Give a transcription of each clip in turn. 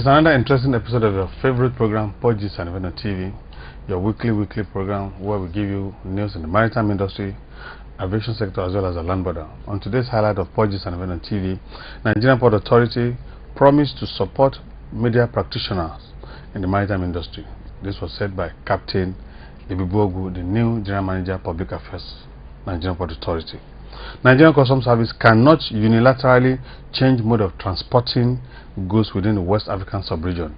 is another interesting episode of your favorite program, Purges and Event TV, your weekly program where we give you news in the maritime industry, aviation sector, as well as the land border. On today's highlight of Purges and Event TV, Nigerian Port Authority promised to support media practitioners in the maritime industry. This was said by Captain Ebubogu, the new General Manager, Public Affairs, Nigerian Port Authority. Nigerian Customs Service cannot unilaterally change mode of transporting goods within the West African sub-region.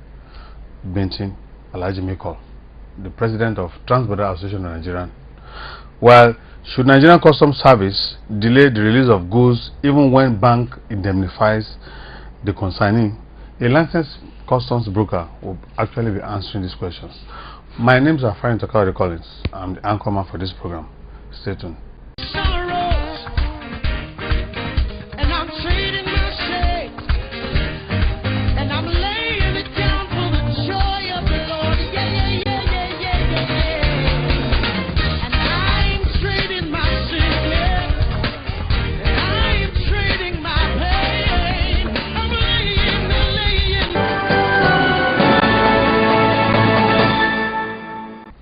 Bentin Alhaji Mikol, the president of Transborder Association of Nigeria. While should Nigerian Customs Service delay the release of goods even when bank indemnifies the consignee, a licensed customs broker will actually be answering these questions. My name is Afrain Tokawade Collins. I'm the anchorman for this program. Stay tuned.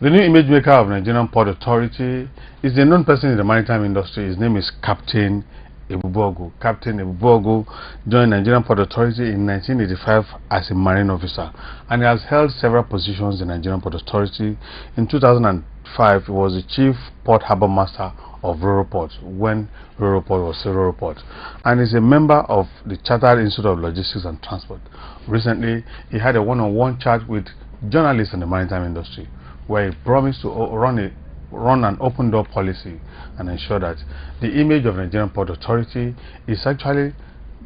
The new image maker of Nigerian Port Authority is a known person in the maritime industry. His name is Captain Ebubogu. Captain Ebubogu joined Nigerian Port Authority in 1985 as a marine officer, and he has held several positions in Nigerian Port Authority. In 2005, he was the Chief Port Harbour Master of Roro Port when Roro Port was still Roro Port, and is a member of the Chartered Institute of Logistics and Transport. Recently, he had a one-on-one chat with journalists in the maritime industry, where he promised to run an open door policy and ensure that the image of Nigerian Port Authority is actually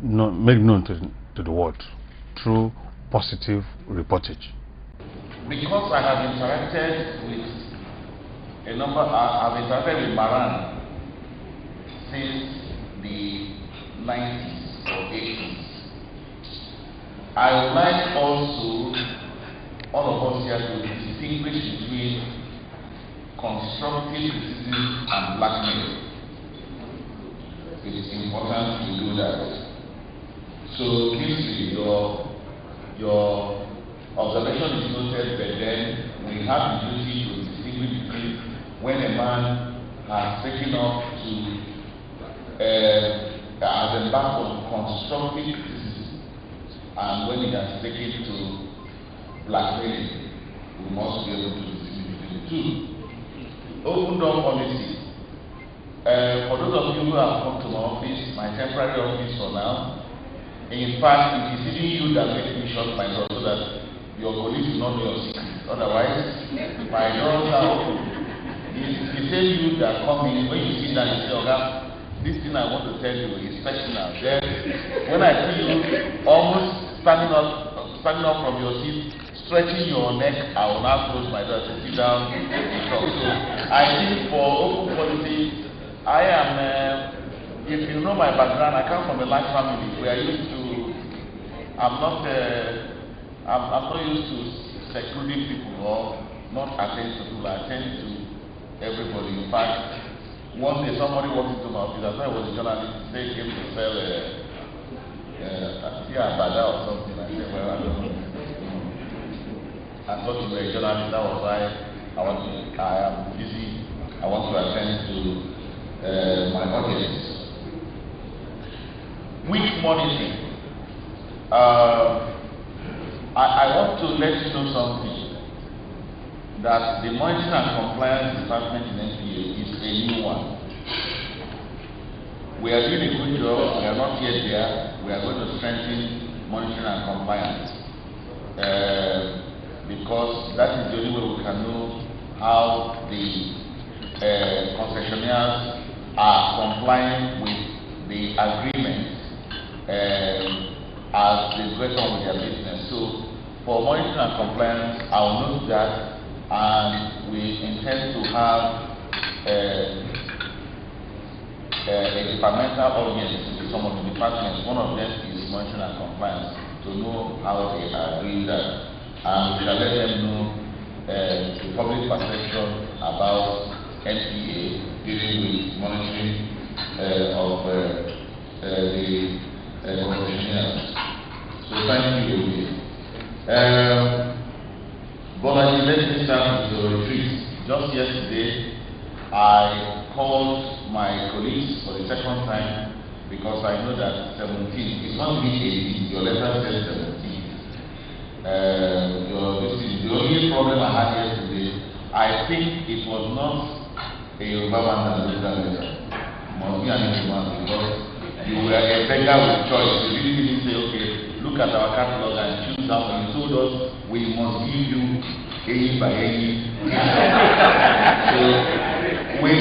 made known to the world through positive reportage. Because I have interacted with I've interacted with Maran since the 90s or 80s. I would like also all of us here to distinguish between constructive criticism and blackmail. It is important to do that. So, Kingsley, your observation is noted, but then we have the duty to distinguish between when a man has taken up to has embarked on constructive criticism and when he has taken to blackmailing. We must be able to distinguish between the two. Open door policy. For those of you who have come to my office, my temporary office for now, in fact, it is even you that makes me shut my door so that your colleagues will not know your secret. Otherwise, my doors are open. It's the same you that come in, when you sit down, you say, "Okay, this thing I want to tell you is personal." Then, when I see you almost standing up from your seat, stretching your neck, I will now close my door to sit down and talk. So I think for open policy, I am, if you know my background, I come from a large family. We are used to, I'm not used to secluding people or not attend to people. I attend to everybody. In fact, one day somebody walked into my office. I thought it was a journalist. They came to sell Bada or something. I said, well, I don't know. I thought you were a journalist. That was why I am busy. I want to attend to my audience. Weak monitoring. I want to let you know something. That the Monitoring and Compliance Department in NPA is a new one. We are doing a good job. We are not yet there. We are going to strengthen monitoring and compliance. Because that is the only way we can know how the concessionaires are complying with the agreement as they get on with their business. So, for monitoring and compliance, I will note that, and we intend to have a departmental audience with some of the departments. One of them is monitoring and compliance, to know how they are doing that. And we shall let them know the public perception about NPA dealing with monitoring of the concessionaires. So thank you. Bolaji, let me start with your retreat. Just yesterday, I called my colleagues for the second time because I know that 17, it's not really 18, your letter says 17. The only problem I had yesterday, I think it was not a Yoruba man that wrote that letter. It must be an English man because you were a beggar with choice. You didn't say, okay, look at our catalog and choose out, and you told us we must give you A by A. So we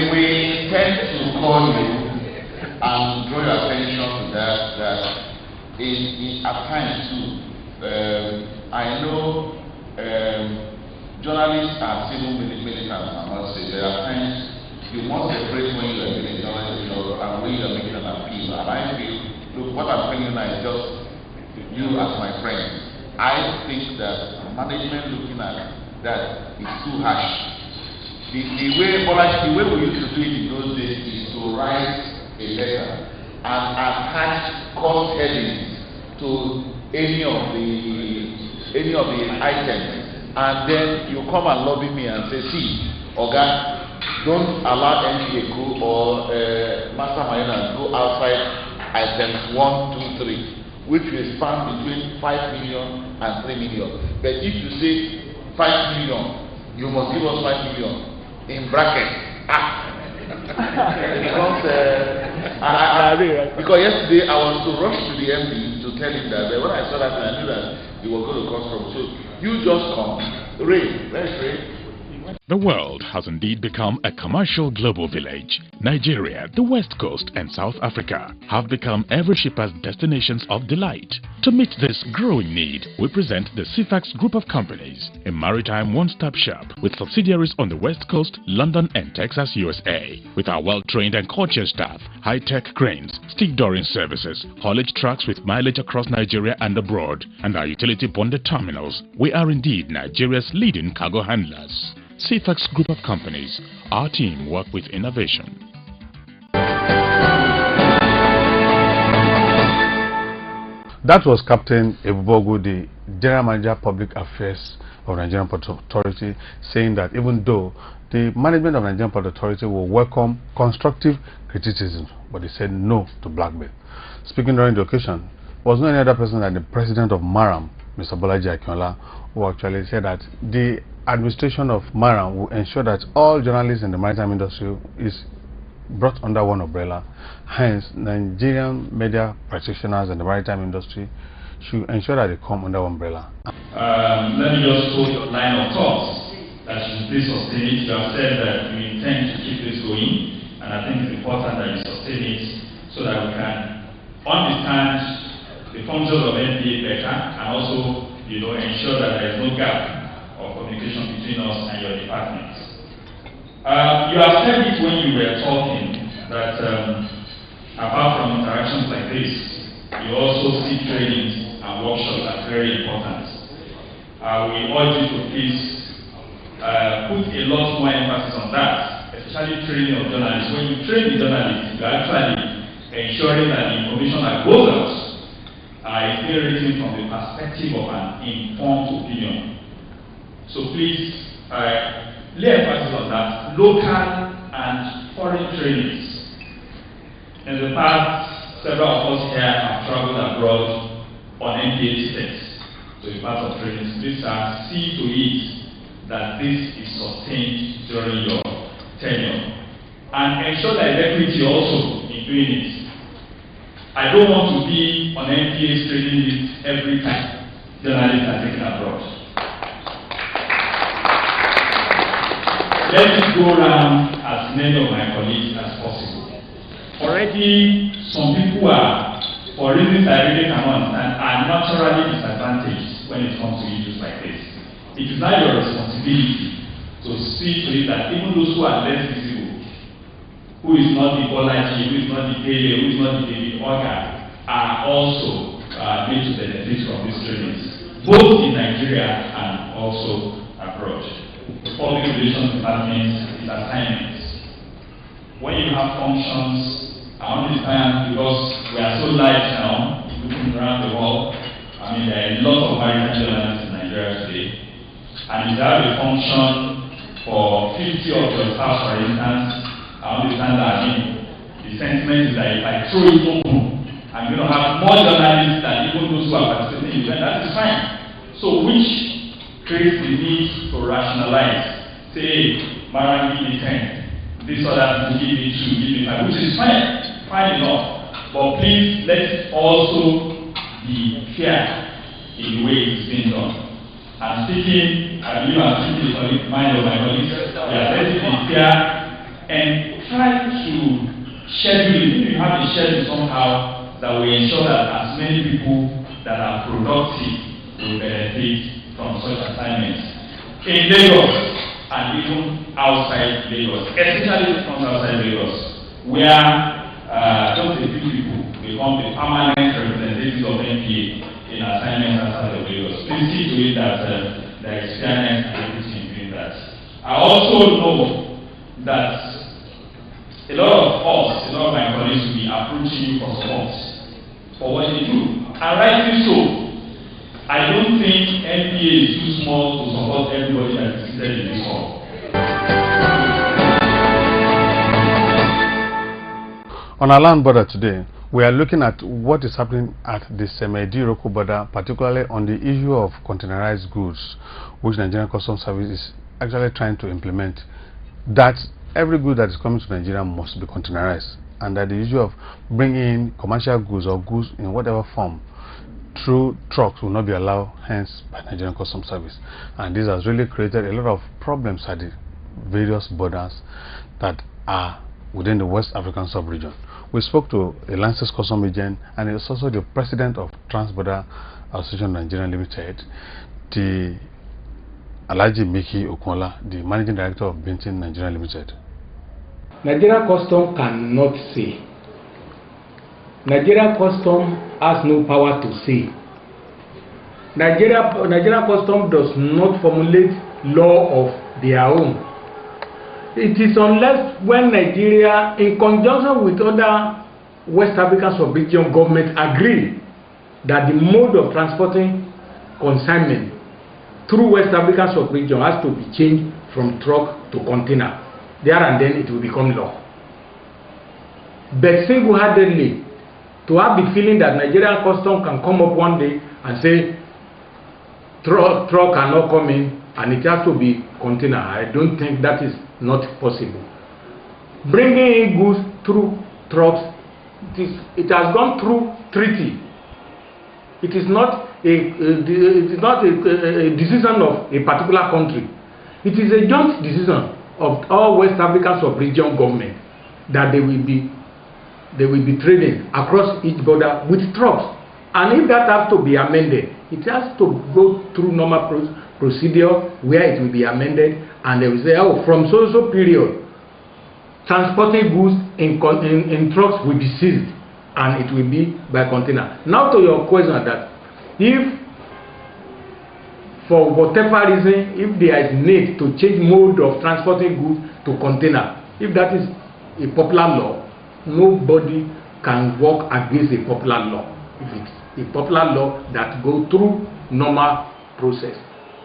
tend to call you and draw your attention to that at times too. I know journalists are civil militants, I must say. There are times you must separate when you are doing a journalist job and when you are making an appeal. And I feel, look, what I'm telling you now is just you as my friend. I think that management looking at that is too harsh. The way we used to do it in those days is to write a letter and attach cost headings to any of the items, and then you come and lobby me and say, see, Oga, don't allow NGA or Master Marina to go outside items 1, 2, 3, which will span between 5 million and 3 million. But if you say 5 million, you must give us 5 million in bracket. Because yesterday I was to rush to the MD to tell him that, but when I saw that, I knew that he was going to cause trouble. So you just come. Ray, where's Ray? The world has indeed become a commercial global village. Nigeria, the West Coast and South Africa have become every shipper's destinations of delight. To meet this growing need, we present the CFAX Group of Companies, a maritime one-stop shop with subsidiaries on the West Coast, London and Texas, USA. With our well-trained and courteous staff, high-tech cranes, stevedoring services, haulage trucks with mileage across Nigeria and abroad, and our utility bonded terminals, we are indeed Nigeria's leading cargo handlers. CFAX Group of Companies, our team work with innovation. That was Captain Ebubogu, the General Manager Public Affairs of Nigerian Port Authority, saying that even though the management of Nigerian Port Authority will welcome constructive criticism, but they said no to blackmail. Speaking during the occasion was no any other person than the President of MARAM, Mr. Bolaji Akinola, who actually said that the administration of MARAM will ensure that all journalists in the maritime industry is brought under one umbrella. Hence, Nigerian media practitioners in the maritime industry should ensure that they come under one umbrella. Let me just quote a line of thoughts that should please sustain it. You have said that you intend to keep this going, and I think it's important that you sustain it so that we can understand the functions of NPA better and also, ensure that there is no gap of communication between us and your department. You have said it when you were talking that apart from interactions like this, you also see trainings and workshops that are very important. We urge you to please put a lot more emphasis on that, especially training of journalists. When you train the journalists, you are actually ensuring that the information that goes out is being written from the perspective of an informed opinion. So please lay emphasis on that. Local and foreign trainings. In the past, several of us here have traveled abroad on NPA tickets to be part of trainings. Please see to it that this is sustained during your tenure. And ensure that there is equity also in doing it. I don't want to be on NPA's training list every time journalists are taken abroad. Let it go around as many of my colleagues as possible. Already, some people are, for reasons I really cannot understand, are naturally disadvantaged when it comes to issues like this. It is now your responsibility to see to it that even those who are less visible, who is not the Bolaji, who is not the Pele, who is not the David Oga, are also made to benefit from these trainings, both in Nigeria and also abroad. The Public Relations Department is assignments. When you have functions, I understand because we are so light now, looking around the world. I mean, there are a lot of maritime journalists in Nigeria. Nigeria today, and if you have a function for 50 of your staff, for instance, I understand that the sentiment is that if I throw it open, I'm going to have more journalists than even those who are participating in the event. That is fine. So which creates the need to rationalize. Say, Mara give me 10, this other people give me 2, give me 5, which is fine enough. But please, let's also be fair in the way it's being done. I'm speaking, I believe I'm speaking the mind of my colleagues. We are letting be fair and try to schedule it. If you have a schedule somehow that will ensure that as many people that are productive will benefit from such assignments in Lagos and even outside Lagos, especially from outside Lagos, where just a few people become the permanent representatives of NPA in assignments outside of Lagos. Please see to it that there is fairness and equity in doing that. I also know that a lot of my colleagues will be approaching you for support for what they do. And rightly so. I don't think NPA is too small to support everybody that is seated in this hall. On our land border today, we are looking at what is happening at the Seme-Edi-Iroko border, particularly on the issue of containerized goods, which Nigerian Customs Service is actually trying to implement, that every good that is coming to Nigeria must be containerized, and that the issue of bringing in commercial goods or goods in whatever form through trucks will not be allowed, hence by Nigerian Customs Service. And this has really created a lot of problems at the various borders that are within the West African sub-region. We spoke to a licensed customs agent, and it's also the president of Transborder Association Nigeria Limited, the Alhaji Miki Okunla, the managing director of Bintin Nigeria Limited. Nigeria Custom cannot say. Nigeria Custom has no power to say. Nigeria Custom does not formulate law of their own. It is unless when Nigeria, in conjunction with other West African sub-region governments, agree that the mode of transporting consignment through West African sub-region has to be changed from truck to container. There and then it will become law. But single-handedly, to have the feeling that Nigerian Custom can come up one day and say truck cannot come in and it has to be container, I don't think that is not possible. Bringing in goods through trucks, it has gone through treaty. It is not a decision of a particular country. It is a joint decision of all West African sub-region government that they will be trading across each border with trucks. And if that has to be amended, it has to go through normal procedure where it will be amended, and they will say, oh, from so period, transporting goods in trucks will be seized, and it will be by container. Now to your question, that if for whatever reason, if there is need to change mode of transporting goods to container, if that is a popular law, nobody can work against a popular law. If it's a popular law that go through normal process,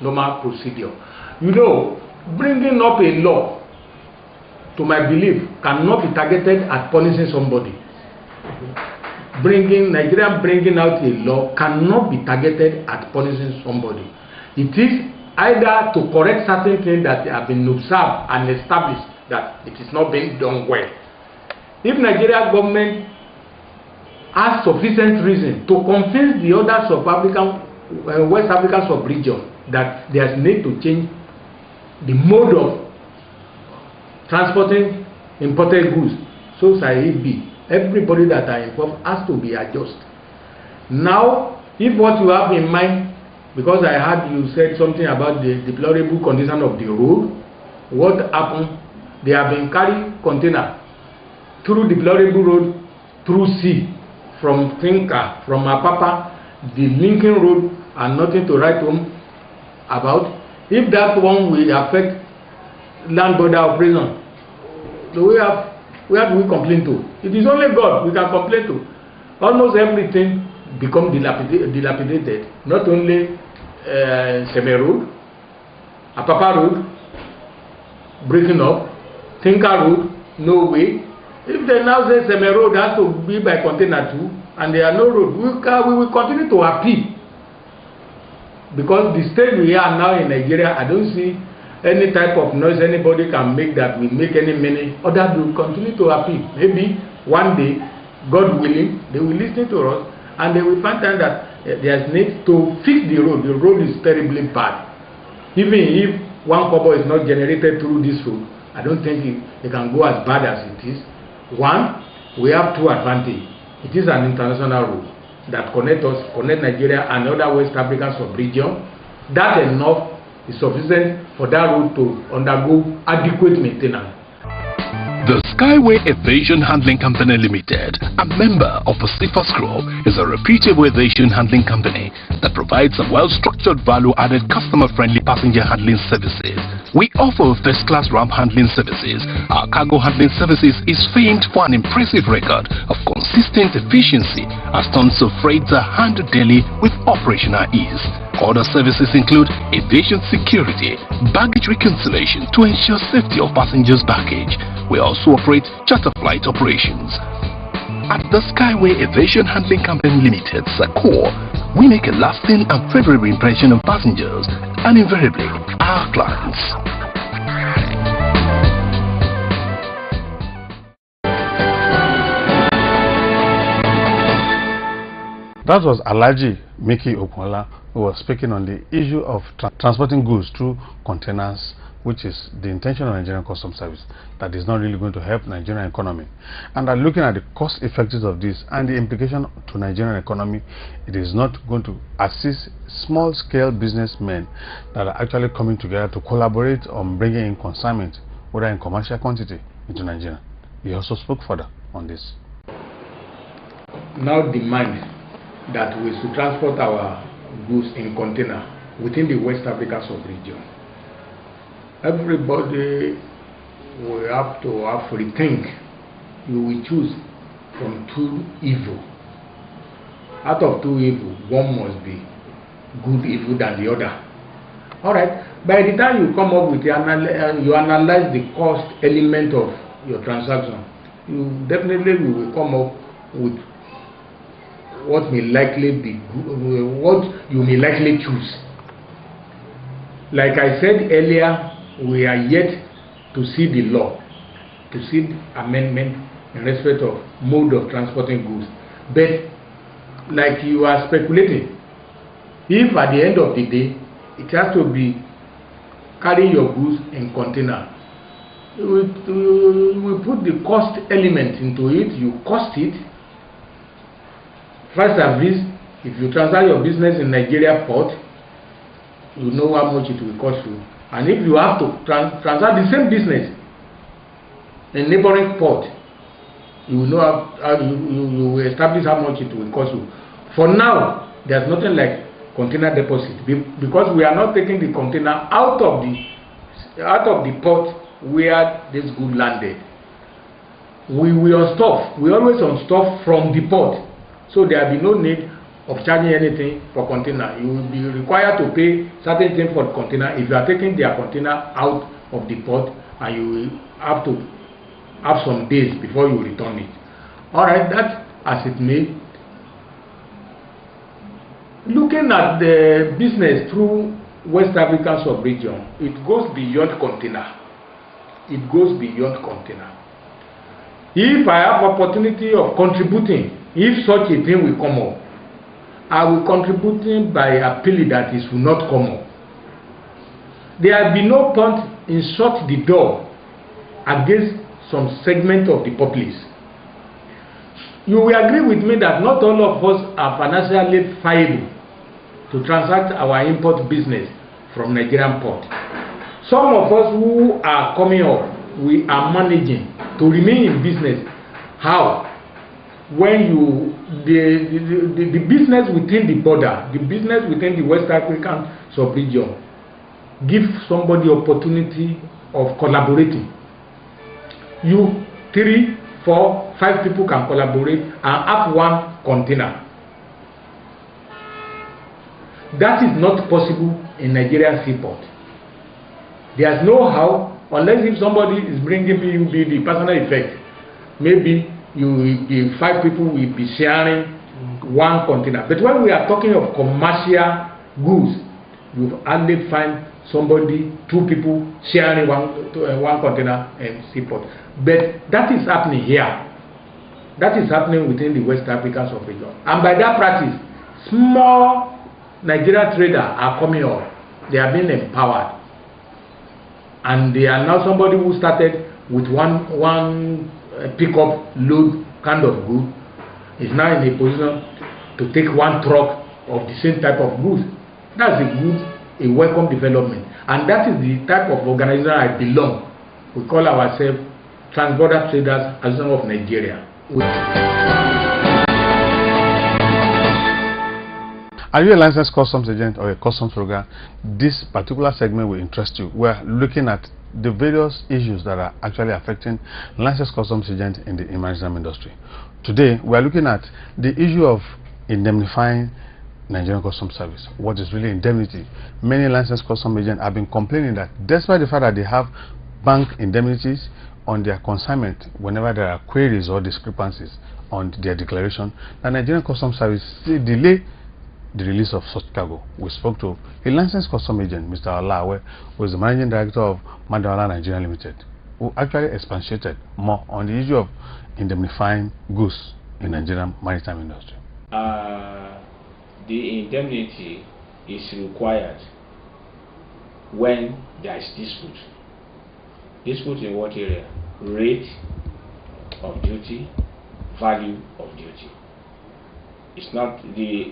normal procedure. You know, bringing up a law, to my belief, cannot be targeted at punishing somebody. Nigeria bringing out a law cannot be targeted at punishing somebody. It is either to correct certain things that have been observed and established that it is not being done well. If Nigeria government has sufficient reason to convince the other West African sub-region that there is need to change the mode of transporting imported goods, so shall it be. Everybody that are involved has to be adjusted. Now, if what you have in mind, because I heard you said something about the deplorable condition of the road, what happened? They have been carrying container through deplorable road, through sea, from Tinka, from Apapa, the linking road, and nothing to write home about. If that one will affect land border operation, so where do we complain to? It is only God we can complain to. Almost everything become dilapidated, not only Seme Road, Apapa Road, breaking up, Tinker Road, no way. If they now say Seme Road has to be by container too, and there are no road, we will continue to appeal. Because the state we are now in Nigeria, I don't see any type of noise anybody can make that will make any money. Others will continue to appeal. Maybe one day, God willing, they will listen to us and they will find out that there's need to fix the road. The road is terribly bad. Even if 1 kobo is not generated through this road, I don't think it can go as bad as it is. One, we have two advantages. It is an international road that connect Nigeria and other West African sub-region. That enough is sufficient for that road to undergo adequate maintenance. The Skyway Aviation Handling Company Limited, a member of the CIFAS Group, is a reputable aviation handling company that provides a well-structured, value-added, customer-friendly passenger handling services. We offer first-class ramp handling services. Our cargo handling services is famed for an impressive record of consistent efficiency, as tons of freight are handled daily with operational ease. Other services include aviation security, baggage reconciliation to ensure safety of passengers' baggage. We also operate charter flight operations. At the Skyway Aviation Handling Company Limited, SACOR, we make a lasting and favorable impression on passengers and invariably our clients. That was Alhaji Mickey Okunla, who was speaking on the issue of transporting goods through containers, which is the intention of Nigerian Customs Service, that is not really going to help Nigerian economy. And looking at the cost effectiveness of this and the implication to Nigerian economy, it is not going to assist small-scale businessmen that are actually coming together to collaborate on bringing in consignment, whether in commercial quantity, into Nigeria. He also spoke further on this. Now demand that we should transport our goods in container within the West Africa sub-region. Everybody will have to rethink. You will choose from two evil. Out of two evil, one must be good evil than the other. All right. By the time you come up with you analyze the cost element of your transaction, you definitely will come up with what may likely be what you may likely choose. Like I said earlier, we are yet to see the law, to see the amendment in respect of mode of transporting goods. But like you are speculating, if at the end of the day it has to be carrying your goods in container, you will put the cost element into it, you cost it. First service, if you transfer your business in Nigeria port, you know how much it will cost you. And if you have to transfer the same business in neighboring port, you will know how you will establish how much it will cost you. For now, there's nothing like container deposit, because we are not taking the container out of the port where this good landed. We on stuff. We always on stuff from the port. So there will be no need of charging anything for container. You will be required to pay certain things for the container if you are taking their container out of the port, and you will have to have some days before you return it. Alright, that as it may. Looking at the business through West African sub-region, it goes beyond container. It goes beyond container. If I have opportunity of contributing, if such a thing will come up, I will contribute by appealing that it will not come up. There will be no point in shut the door against some segment of the populace. You will agree with me that not all of us are financially viable to transact our import business from Nigerian port. Some of us who are coming up, we are managing to remain in business. How? When the business within the border, the business within the West African sub-region, give somebody opportunity of collaborating. You 3, 4, 5 people can collaborate and have one container. That is not possible in Nigerian seaport. There's no how, unless if somebody is bringing the personal effect. Maybe the 5 people will be sharing one container. But when we are talking of commercial goods, you hardly find somebody, 2 people sharing one container in seaport. But that is happening here. That is happening within the West African sub-region. And by that practice, small Nigerian traders are coming up. They are being empowered. And they are now somebody who started with one pickup load kind of good is now in a position to take 1 truck of the same type of goods. That's a welcome development. And that is the type of organization I belong. We call ourselves Transborder Traders Association of Nigeria. Are you a licensed customs agent or a customs program? This particular segment will interest you. We're looking at the various issues that are actually affecting licensed customs agents in the maritime industry. Today, we're looking at the issue of indemnifying Nigerian Customs Service. What is really indemnity? Many licensed customs agents have been complaining that despite the fact that they have bank indemnities on their consignment whenever there are queries or discrepancies on their declaration, the Nigerian Customs Service still delay the release of such cargo. We spoke to a licensed customs agent, Mr. Olawe, who is the managing director of Mandawala Nigeria Limited, who actually expatiated more on the issue of indemnifying goods in Nigerian maritime industry. The indemnity is required when there is dispute. Dispute in what area? Rate of duty, value of duty. It's not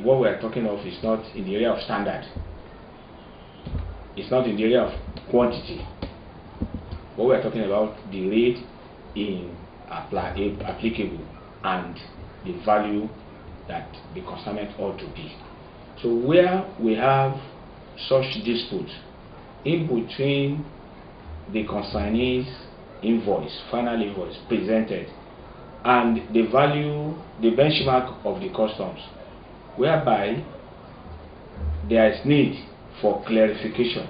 what we are talking of is not in the area of standard. It's not in the area of quantity. What we are talking about, the rate in applicable and the value that the consignment ought to be. So where we have such disputes in between the consignee's invoice, final invoice presented, and the value, the benchmark of the customs, whereby there is need for clarification.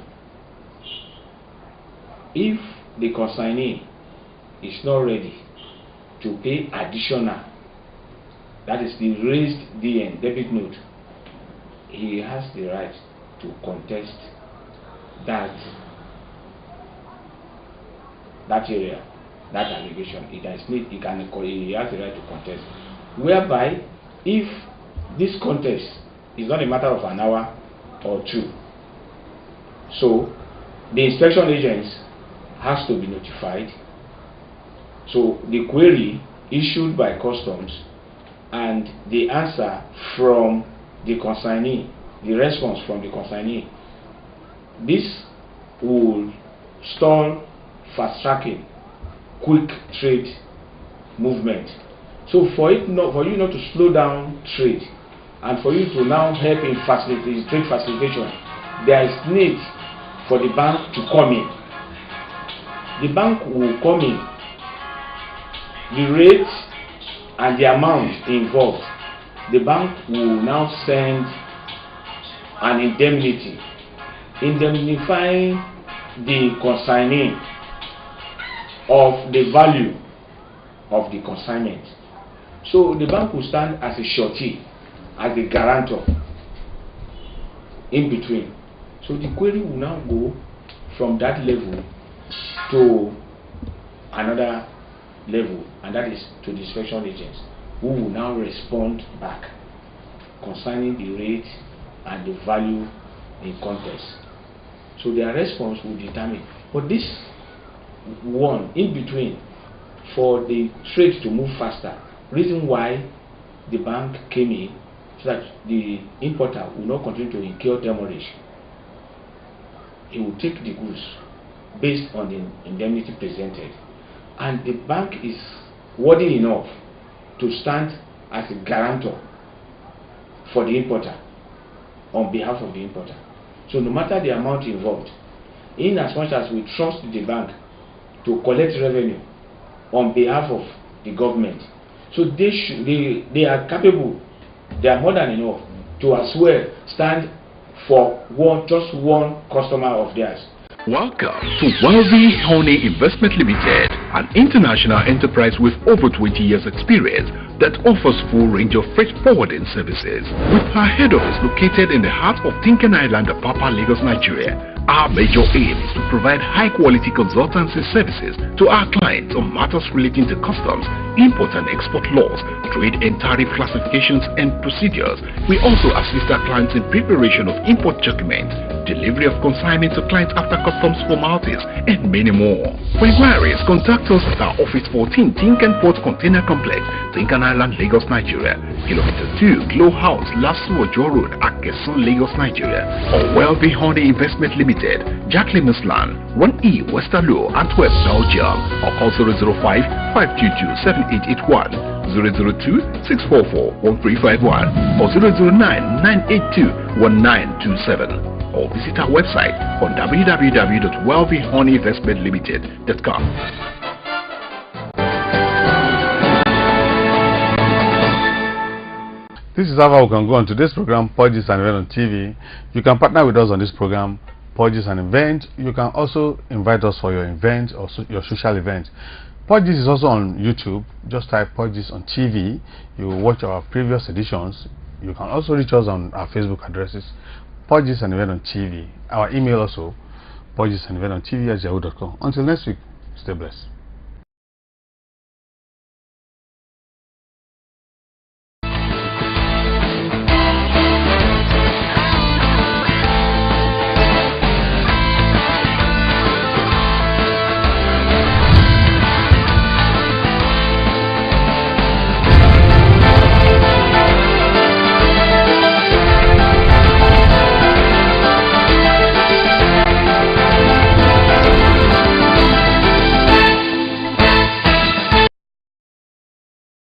If the consignee is not ready to pay additional, that is the raised DN, debit note, he has the right to contest that area, that allegation. He has the right to contest. Whereby, if this contest is not a matter of an hour or 2, so the inspection agents has to be notified. So the query issued by customs and the answer from the consignee, the response from the consignee, this will stall fast-tracking quick trade movement. So for you not to slow down trade and for you to now help in trade facilitation, there is need for the bank to come in. The bank will come in. The rate and the amount involved, the bank will now send an indemnity, indemnifying the consignee of the value of the consignment. So the bank will stand as a surety, as a guarantor in between. So the query will now go from that level to another level, and that is to the inspection agents, who will now respond back concerning the rate and the value in contest. So their response will determine. But this one in between, for the trade to move faster, reason why the bank came in, so that the importer will not continue to incur demurrage. He will take the goods based on the indemnity presented, and the bank is worthy enough to stand as a guarantor for the importer on behalf of the importer. So no matter the amount involved, in as much as we trust the bank to collect revenue on behalf of the government, so they are capable, they are more than enough to as well stand for just one customer of theirs. Welcome to Wealthy Honey Investment Limited, an international enterprise with over 20 years experience that offers full range of freight forwarding services. With our head office located in the heart of Tinkan Island, Apapa, Lagos, Nigeria, our major aim is to provide high-quality consultancy services to our clients on matters relating to customs, import and export laws, trade and tariff classifications and procedures. We also assist our clients in preparation of import documents, delivery of consignment to clients after customs formalities, and many more. For inquiries, contact us at our Office 14, Tinkan Port Container Complex, Tinkan Island, Lagos, Nigeria, Kilometer 2, Glow House, Lasu Ojo Road, Akeson, Lagos, Nigeria, or Wealthy Honey Investment Limited, Jacqueline Muslan, 1E, Westerlo, Antwerp, Belgium, or call 005-522-7881, 002-644-1351, or 009-982-1927. Or visit our website on www.wealthyhoneyinvestmentlimited.com. This is how we can go on to this program, Podges and Event on TV. You can partner with us on this program, Podges and Event. You can also invite us for your event or your social event. Podges is also on YouTube. Just type Podges on TV. You will watch our previous editions. You can also reach us on our Facebook addresses, Podges and Event on TV. Our email also, podgesandevent on TV@yahoo.com. Until next week, stay blessed.